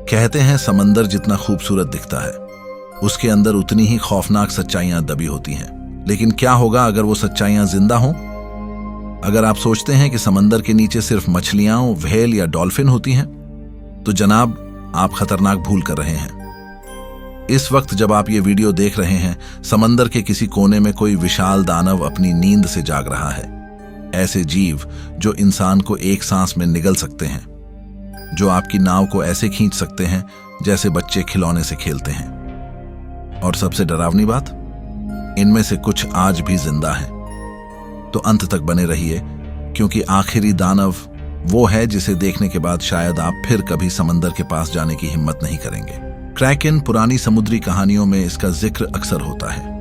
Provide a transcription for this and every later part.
कहते हैं समंदर जितना खूबसूरत दिखता है उसके अंदर उतनी ही खौफनाक सच्चाइयां दबी होती हैं। लेकिन क्या होगा अगर वो सच्चाइयां जिंदा हों? अगर आप सोचते हैं कि समंदर के नीचे सिर्फ मछलियां, व्हेल या डॉल्फिन होती हैं, तो जनाब आप खतरनाक भूल कर रहे हैं। इस वक्त जब आप ये वीडियो देख रहे हैं, समंदर के किसी कोने में कोई विशाल दानव अपनी नींद से जाग रहा है। ऐसे जीव जो इंसान को एक सांस में निगल सकते हैं, जो आपकी नाव को ऐसे खींच सकते हैं जैसे बच्चे खिलौने से खेलते हैं। और सबसे डरावनी बात, इनमें से कुछ आज भी जिंदा हैं। तो अंत तक बने रहिए, क्योंकि आखिरी दानव वो है जिसे देखने के बाद शायद आप फिर कभी समंदर के पास जाने की हिम्मत नहीं करेंगे। क्रैकन पुरानी समुद्री कहानियों में इसका जिक्र अक्सर होता है।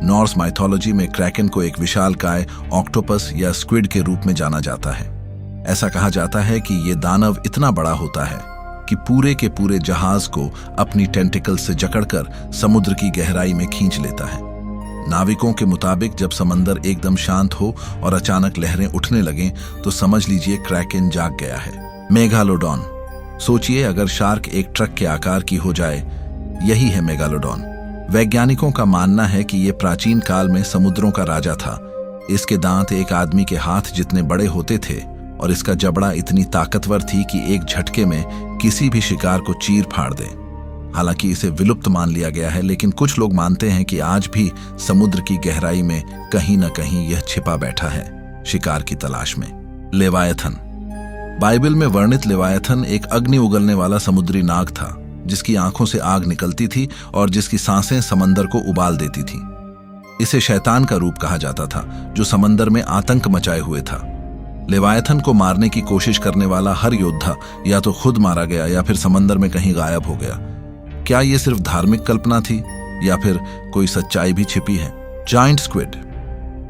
नॉर्स माइथोलॉजी में क्रैकन को एक विशालकाय ऑक्टोपस या स्क्विड के रूप में जाना जाता है। ऐसा कहा जाता है कि ये दानव इतना बड़ा होता है कि पूरे के पूरे जहाज को अपनी टेंटिकल से जकड़कर समुद्र की गहराई में खींच लेता है। नाविकों के मुताबिक जब समंदर एकदम शांत हो और अचानक लहरें उठने लगें, तो समझ लीजिए क्रैकन जाग गया है। मेगालोडॉन, सोचिए अगर शार्क एक ट्रक के आकार की हो जाए, यही है मेगालोडॉन। वैज्ञानिकों का मानना है कि यह प्राचीन काल में समुद्रों का राजा था। इसके दांत एक आदमी के हाथ जितने बड़े होते थे और इसका जबड़ा इतनी ताकतवर थी कि एक झटके में किसी भी शिकार को चीर फाड़ दे। हालांकि इसे विलुप्त मान लिया गया है, लेकिन कुछ लोग मानते हैं कि आज भी समुद्र की गहराई में कहीं न कहीं यह छिपा बैठा है, शिकार की तलाश में। लेवायथन, बाइबल में वर्णित लेवायथन एक अग्नि उगलने वाला समुद्री नाग था, जिसकी आंखों से आग निकलती थी और जिसकी सांसें समंदर को उबाल देती थीं। इसे शैतान का रूप कहा जाता था, जो समंदर में आतंक मचाए हुए था। लेवायथन को मारने की कोशिश करने वाला हर योद्धा या तो खुद मारा गया या फिर समंदर में कहीं गायब हो गया। क्या ये सिर्फ धार्मिक कल्पना थी या फिर कोई सच्चाई भी छिपी है? जायंट स्क्विड,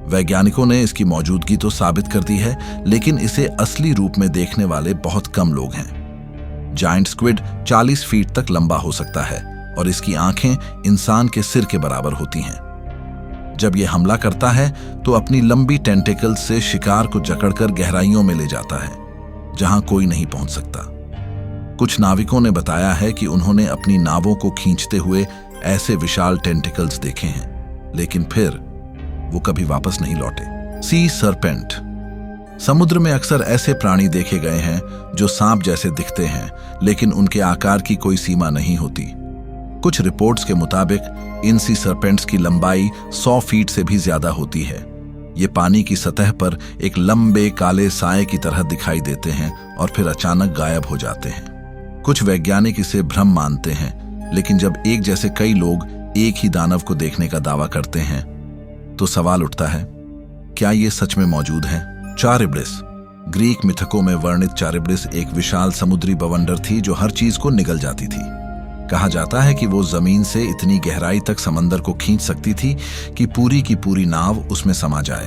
वैज्ञानिकों ने इसकी मौजूदगी तो साबित कर दी है, लेकिन इसे असली रूप में देखने वाले बहुत कम लोग हैं। जायंट स्क्विड 40 फीट तक लंबा हो सकता है और इसकी आंखें इंसान के सिर के बराबर होती हैं। जब यह हमला करता है तो अपनी लंबी टेंटिकल से शिकार को जकड़कर गहराइयों में ले जाता है, जहां कोई नहीं पहुंच सकता। कुछ नाविकों ने बताया है कि उन्होंने अपनी नावों को खींचते हुए ऐसे विशाल टेंटिकल्स देखे हैं, लेकिन फिर वो कभी वापस नहीं लौटे। सी सरपेंट, समुद्र में अक्सर ऐसे प्राणी देखे गए हैं जो सांप जैसे दिखते हैं, लेकिन उनके आकार की कोई सीमा नहीं होती। कुछ रिपोर्ट्स के मुताबिक इन सी सरपेंट्स की लंबाई 100 फीट से भी ज्यादा होती है। ये पानी की सतह पर एक लंबे काले साए की तरह दिखाई देते हैं और फिर अचानक गायब हो जाते हैं। कुछ वैज्ञानिक इसे भ्रम मानते हैं, लेकिन जब एक जैसे कई लोग एक ही दानव को देखने का दावा करते हैं, तो सवाल उठता है, क्या ये सच में मौजूद है? चारिब्डिस, ग्रीक मिथकों में वर्णित चारिब्डिस एक विशाल समुद्री बवंडर थी जो हर चीज को निगल जाती थी। कहा जाता है कि वो जमीन से इतनी गहराई तक समंदर को खींच सकती थी कि पूरी की पूरी नाव उसमें समा जाए।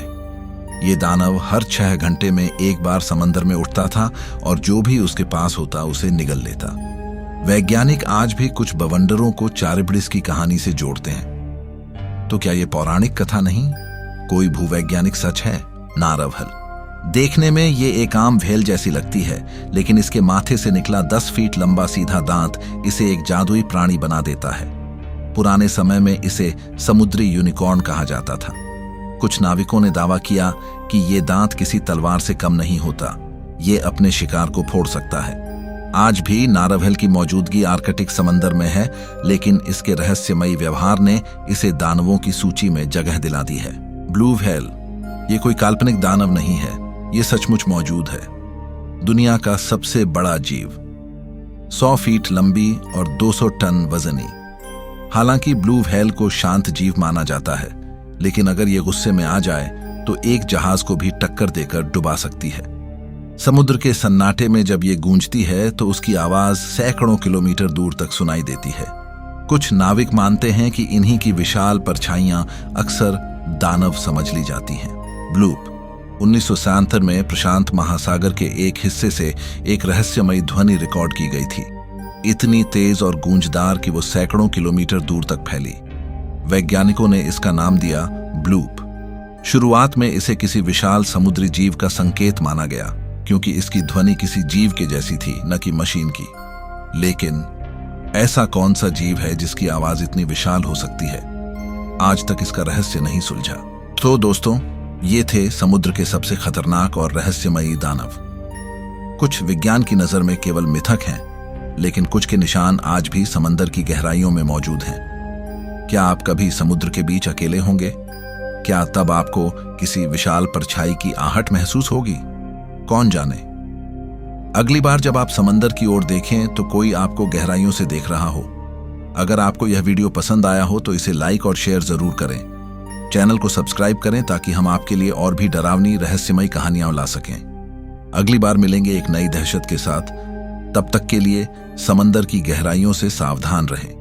ये दानव हर 6 घंटे में एक बार समंदर में उठता था और जो भी उसके पास होता उसे निगल लेता। वैज्ञानिक आज भी कुछ बवंडरों को चारिब्डिस की कहानी से जोड़ते हैं। तो क्या ये पौराणिक कथा नहीं, कोई भूवैज्ञानिक सच है? नारवहल, देखने में ये एक आम व्हेल जैसी लगती है, लेकिन इसके माथे से निकला 10 फीट लंबा सीधा दांत इसे एक जादुई प्राणी बना देता है। पुराने समय में इसे समुद्री यूनिकॉर्न कहा जाता था। कुछ नाविकों ने दावा किया कि ये दांत किसी तलवार से कम नहीं होता, ये अपने शिकार को फोड़ सकता है। आज भी नारवहल की मौजूदगी आर्कटिक समंदर में है, लेकिन इसके रहस्यमयी व्यवहार ने इसे दानवों की सूची में जगह दिला दी है। ब्लू व्हेल, ये कोई काल्पनिक दानव नहीं है, ये सचमुच मौजूद है। दुनिया का सबसे बड़ा जीव, 100 फीट लंबी और 200 टन वजनी। हालांकि ब्लू व्हेल को शांत जीव माना जाता है, लेकिन अगर ये गुस्से में आ जाए तो एक जहाज को भी टक्कर देकर डुबा सकती है। समुद्र के सन्नाटे में जब ये गूंजती है तो उसकी आवाज सैकड़ों किलोमीटर दूर तक सुनाई देती है। कुछ नाविक मानते हैं कि इन्हीं की विशाल परछाइयां अक्सर दानव समझ ली जाती हैं। ब्लूप, 1977 में प्रशांत महासागर के एक हिस्से से एक रहस्यमयी ध्वनि रिकॉर्ड की गई थी, इतनी तेज और गूंजदार कि वो सैकड़ों किलोमीटर दूर तक फैली। वैज्ञानिकों ने इसका नाम दिया ब्लूप। शुरुआत में इसे किसी विशाल समुद्री जीव का संकेत माना गया, क्योंकि इसकी ध्वनि किसी जीव के जैसी थी, न कि मशीन की। लेकिन ऐसा कौन सा जीव है जिसकी आवाज इतनी विशाल हो सकती है? आज तक इसका रहस्य नहीं सुलझा। तो दोस्तों, ये थे समुद्र के सबसे खतरनाक और रहस्यमयी दानव। कुछ विज्ञान की नजर में केवल मिथक हैं, लेकिन कुछ के निशान आज भी समंदर की गहराइयों में मौजूद हैं। क्या आप कभी समुद्र के बीच अकेले होंगे? क्या तब आपको किसी विशाल परछाई की आहट महसूस होगी? कौन जाने। अगली बार जब आप समंदर की ओर देखें तो कोई आपको गहराइयों से देख रहा हो। अगर आपको यह वीडियो पसंद आया हो तो इसे लाइक और शेयर जरूर करें। चैनल को सब्सक्राइब करें ताकि हम आपके लिए और भी डरावनी रहस्यमयी कहानियां ला सकें। अगली बार मिलेंगे एक नई दहशत के साथ। तब तक के लिए समंदर की गहराइयों से सावधान रहें।